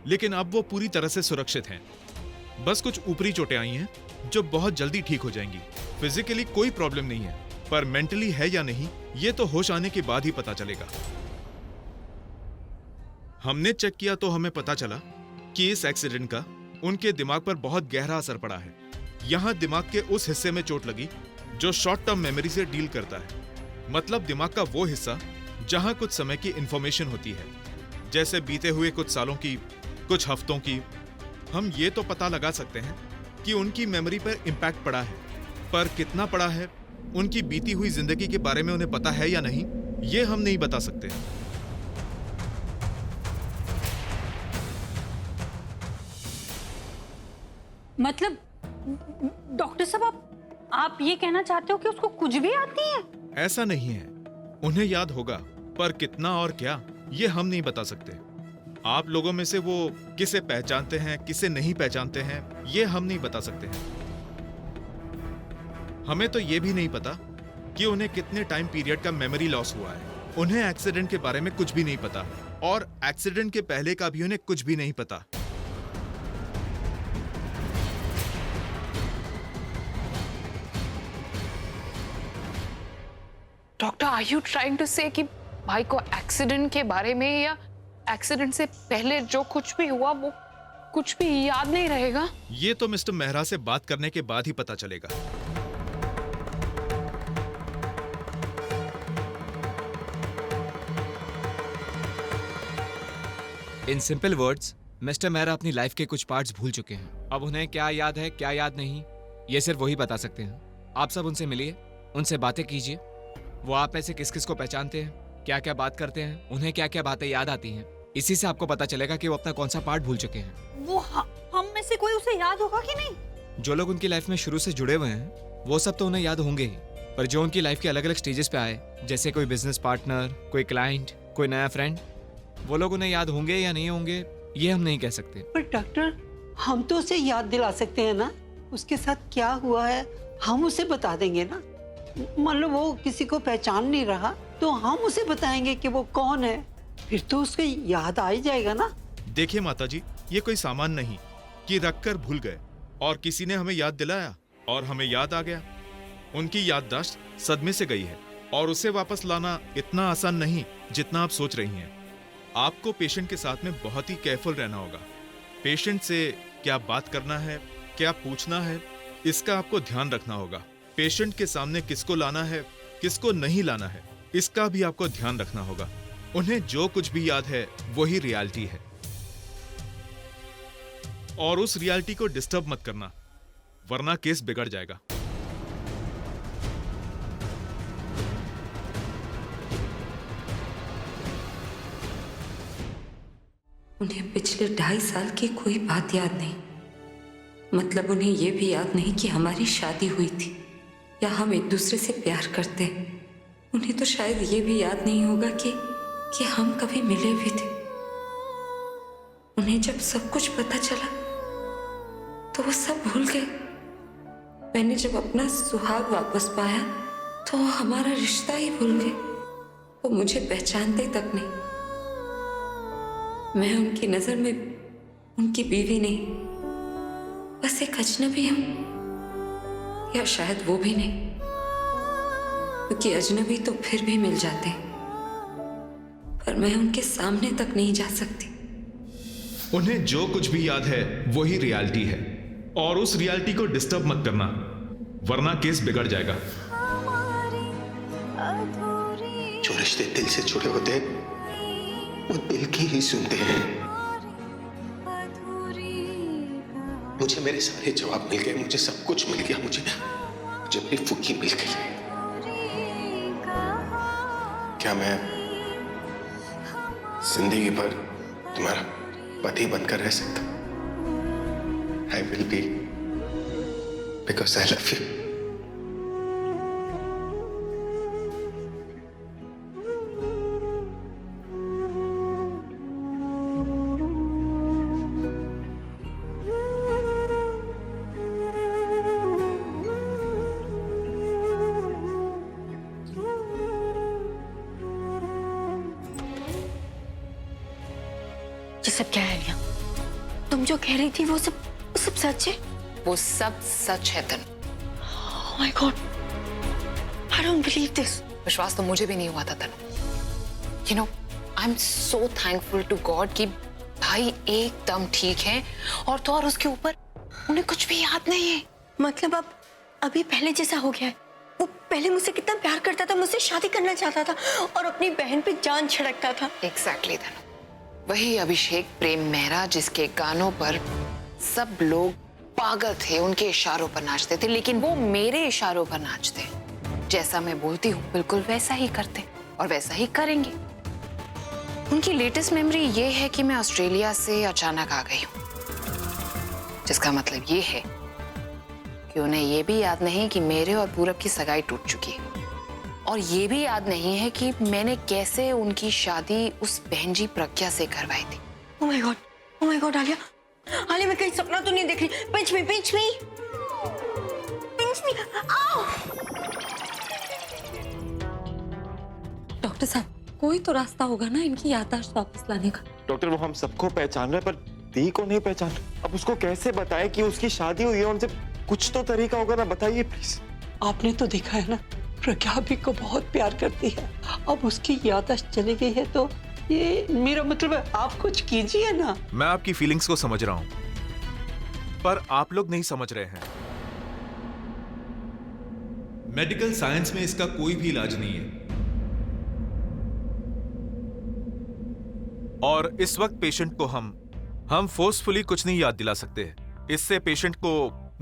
लेकिन अब वो पूरी तरह से सुरक्षित हैं। बस कुछ ऊपरी चोटें आई हैं जो बहुत जल्दी ठीक हो जाएंगी। फिजिकली कोई प्रॉब्लम नहीं है, पर मेंटली है या नहीं ये तो होश आने के बाद ही पता चलेगा। हमने चेक किया तो हमें पता चला कि इस एक्सीडेंट का उनके दिमाग पर बहुत गहरा असर पड़ा है। यहाँ दिमाग के उस हिस्से में चोट लगी जो शॉर्ट टर्म मेमोरी से डील करता है, मतलब दिमाग का वो हिस्सा जहाँ कुछ समय की इंफॉर्मेशन होती है, जैसे बीते हुए कुछ सालों की, कुछ हफ्तों की। हम ये तो पता लगा सकते हैं कि उनकी मेमोरी पर इम्पैक्ट पड़ा है, पर कितना पड़ा है, उनकी बीती हुई जिंदगी के बारे में उन्हें पता है या नहीं, ये हम नहीं बता सकते। मतलब डॉक्टर साहब, आप ये कहना चाहते हो कि उसको कुछ भी आती है? ऐसा नहीं है, उन्हें याद होगा, पर कितना और क्या ये हम नहीं बता सकते। आप लोगों में से वो किसे पहचानते हैं, किसे नहीं पहचानते हैं, ये हम नहीं बता सकते हैं। हमें तो ये भी नहीं पता कि उन्हें कितने टाइम पीरियड का मेमोरी लॉस हुआ है। उन्हें एक्सीडेंट के बारे में कुछ भी नहीं पता, और एक्सीडेंट के पहले का भी उन्हें कुछ भी नहीं पता। Doctor, are you trying to say कि भाई को एक्सीडेंट के बारे में या एक्सीडेंट से पहले जो कुछ भी हुआ वो कुछ भी याद नहीं रहेगा? ये तो मिस्टर मेहरा से बात करने के बाद ही पता चलेगा। In simple words, mister Mehra अपनी लाइफ के कुछ पार्ट्स भूल चुके हैं। अब उन्हें क्या याद है, क्या याद नहीं, ये सिर्फ वही बता सकते हैं। आप सब उनसे मिलिए, उनसे बातें कीजिए। वो आप में से किस किस को पहचानते हैं, क्या क्या बात करते हैं, उन्हें क्या क्या बातें याद आती हैं। इसी से आपको पता चलेगा कि वो अपना कौन सा पार्ट भूल चुके हैं। वो हम में से कोई उसे याद होगा कि नहीं? जो लोग उनकी लाइफ में शुरू से जुड़े हुए हैं वो सब तो उन्हें याद होंगे ही, पर जो उनकी लाइफ के अलग अलग स्टेजेस पे आए, जैसे कोई बिजनेस पार्टनर, कोई क्लाइंट, कोई नया फ्रेंड, वो लोग उन्हें याद होंगे या नहीं होंगे ये हम नहीं कह सकते। पर डॉक्टर, हम तो उसे याद दिला सकते हैं ना, उसके साथ क्या हुआ है हम उसे बता देंगे ना। मान लो वो किसी को पहचान नहीं रहा तो हम उसे बताएंगे कि वो कौन है, फिर तो उसको याद आ ही जाएगा ना। देखिए माताजी, ये कोई सामान नहीं कि रखकर भूल गए और किसी ने हमें याद दिलाया और हमें याद आ गया। उनकी याददाश्त सदमे से गई है और उसे वापस लाना इतना आसान नहीं जितना आप सोच रही हैं। आपको पेशेंट के साथ में बहुत ही केयरफुल रहना होगा। पेशेंट से क्या बात करना है, क्या पूछना है, इसका आपको ध्यान रखना होगा। पेशेंट के सामने किसको लाना है, किसको नहीं लाना है, इसका भी आपको ध्यान रखना होगा। उन्हें जो कुछ भी याद है वही रियलिटी है, और उस रियलिटी को डिस्टर्ब मत करना, वरना केस बिगड़ जाएगा। उन्हें पिछले 2.5 साल की कोई बात याद नहीं। मतलब उन्हें यह भी याद नहीं कि हमारी शादी हुई थी या हम एक दूसरे से प्यार करते हैं। उन्हें तो शायद ये भी याद नहीं होगा कि हम कभी मिले भी थे। उन्हें जब सब कुछ पता चला तो वो सब भूल गए। मैंने जब अपना सुहाग वापस पाया तो वो हमारा रिश्ता ही भूल गए। वो मुझे पहचानते तक नहीं। मैं उनकी नजर में उनकी बीवी नहीं, बस एक अजनबी हूं, या शायद वो भी नहीं, क्योंकि अजनबी तो फिर भी मिल जाते हैं, पर मैं उनके सामने तक नहीं जा सकती। उन्हें जो कुछ भी याद है वही रियलिटी है, और उस रियलिटी को डिस्टर्ब मत करना, वरना केस बिगड़ जाएगा। जो रिश्ते दिल से जुड़े होते हैं वो दिल की ही सुनते हैं। मुझे मेरे सारे जवाब मिल गए, मुझे सब कुछ मिल गया, मुझे अपनी फुकी मिल गई। क्या मैं जिंदगी भर तुम्हारा पति बनकर रह सकता? I will be, because I love you. ये सब क्या है लिया? तुम जो कह रही थी वो सब सच है? वो सब सच है तनु। Oh my God, I don't believe this. विश्वास तो मुझे भी नहीं हुआ था Tanu. You know, I am so thankful to God कि भाई एकदम ठीक है, और तो और उसके ऊपर उन्हें कुछ भी याद नहीं है। मतलब अब अभी पहले जैसा हो गया है? वो पहले मुझसे कितना प्यार करता था, मुझसे शादी करना चाहता था और अपनी बहन पे जान छिड़कता था। एग्जैक्टली तनु, वही अभिषेक प्रेम मेहरा जिसके गानों पर सब लोग पागल थे, उनके इशारों पर नाचते थे, लेकिन वो मेरे इशारों पर नाचते। जैसा मैं बोलती हूँ बिल्कुल वैसा ही करते और वैसा ही करेंगे। उनकी लेटेस्ट मेमोरी ये है कि मैं ऑस्ट्रेलिया से अचानक आ गई हूँ, जिसका मतलब ये है कि उन्हें ये भी याद नहीं कि मेरे और पूरब की सगाई टूट चुकी है, और ये भी याद नहीं है कि मैंने कैसे उनकी शादी उस बहन जी प्रज्ञा से करवाई थी। Oh my God, आलिया, मैं कहीं सपना तो नहीं देख रही? pinch me, आओ। डॉक्टर साहब, कोई तो रास्ता होगा ना इनकी याददाश्त वापस लाने का? डॉक्टर, वो हम सबको पहचान रहे, पर दी को नहीं पहचान। अब उसको कैसे बताए कि उसकी शादी हुई है उनसे? कुछ तो तरीका होगा ना, बताइए प्लीज। आपने तो देखा है ना, प्रज्ञा भी को बहुत प्यार करती है। अब उसकी याददाश्त चली गई है तो ये मेरा मतलब है आप कुछ कीजिए ना। मैं आपकी फीलिंग्स को समझ रहा हूं, पर आप लोग नहीं समझ रहे हैं। मेडिकल साइंस में इसका कोई भी इलाज नहीं है, और इस वक्त पेशेंट को हम फोर्सफुली कुछ नहीं याद दिला सकते। इससे पेशेंट को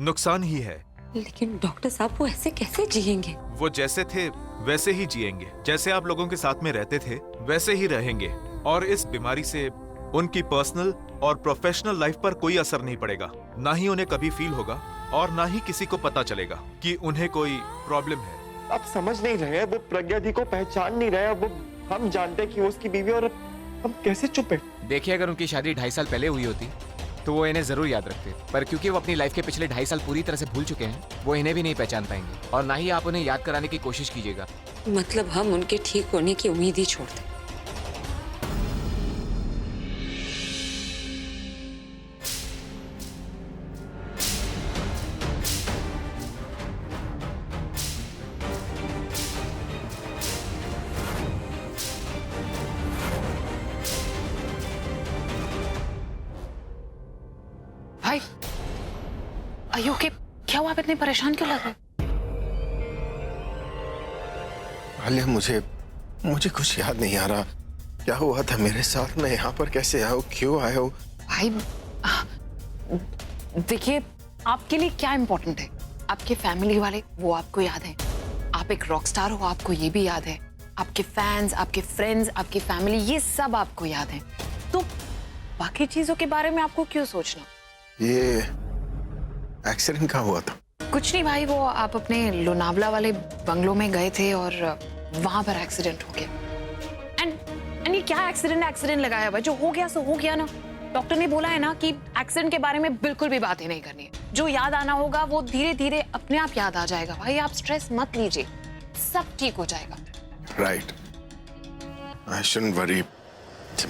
नुकसान ही है। लेकिन डॉक्टर साहब, वो ऐसे कैसे जिएंगे? वो जैसे थे वैसे ही जिएंगे, जैसे आप लोगों के साथ में रहते थे वैसे ही रहेंगे, और इस बीमारी से उनकी पर्सनल और प्रोफेशनल लाइफ पर कोई असर नहीं पड़ेगा। ना ही उन्हें कभी फील होगा और ना ही किसी को पता चलेगा कि उन्हें कोई प्रॉब्लम है। आप समझ नहीं रहे, वो प्रज्ञा दी को पहचान नहीं रहे। वो हम जानते हैं कि वो उसकी बीवी, और हम कैसे चुप है? देखिए, अगर उनकी शादी 2.5 साल पहले हुई होती तो वो इन्हें जरूर याद रखते, पर क्योंकि वो अपनी लाइफ के पिछले 2.5 साल पूरी तरह से भूल चुके हैं, वो इन्हें भी नहीं पहचान पाएंगे, और ना ही आप उन्हें याद कराने की कोशिश कीजिएगा। मतलब हम उनके ठीक होने की उम्मीद ही छोड़ दें। भाई, are you okay? क्या हुआ? आप इतने परेशान क्यों लग रहे? आलिया, मुझे कुछ याद नहीं आ रहा। क्या हुआ था मेरे साथ? मैं यहाँ पर कैसे आया हूँ, क्यों आया हूँ? भाई देखिए, आपके लिए क्या इम्पोर्टेंट है? आपके फैमिली वाले, वो आपको याद है। आप एक रॉक स्टार हो, आपको ये भी याद है। आपके फैंस, आपके फ्रेंड्स, आपकी फैमिली, ये सब आपको याद है। तो बाकी चीजों के बारे में आपको क्यों सोचना? ये एक्सीडेंट कहाँ हुआ था? कुछ नहीं भाई, वो आप अपने लोनावला वाले बंगलो में गए थे और वहां पर एक्सीडेंट हो गया। एंड ये क्या एक्सीडेंट लगाया भाई? जो हो गया सो हो गया ना। डॉक्टर ने बोला है ना कि एक्सीडेंट के बारे में बिल्कुल भी बातें नहीं करनी है। जो याद आना होगा वो धीरे धीरे अपने आप याद आ जाएगा। भाई आप स्ट्रेस मत लीजिए, सब ठीक हो जाएगा। Right, I shouldn't worry.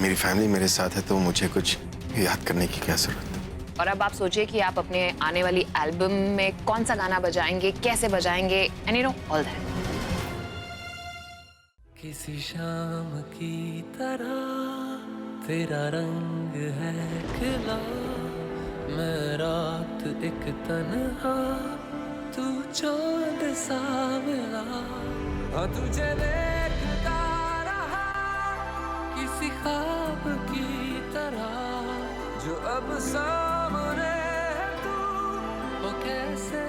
मेरी फैमिली मेरे साथ है तो मुझे कुछ याद करने की क्या जरूरत है? और अब आप सोचिए कि आप अपने आने वाली एल्बम में कौन सा गाना बजाएंगे, कैसे बजाएंगे, and you know all that. किसी शाम की तरह तेरा रंग है खिला, मैं रात एक तन्हा, तू चांद सा मिला। हाँ, तुझे देखता रहा किसी ख्वाब की तरह, जो अब सामने है तू, वो कैसे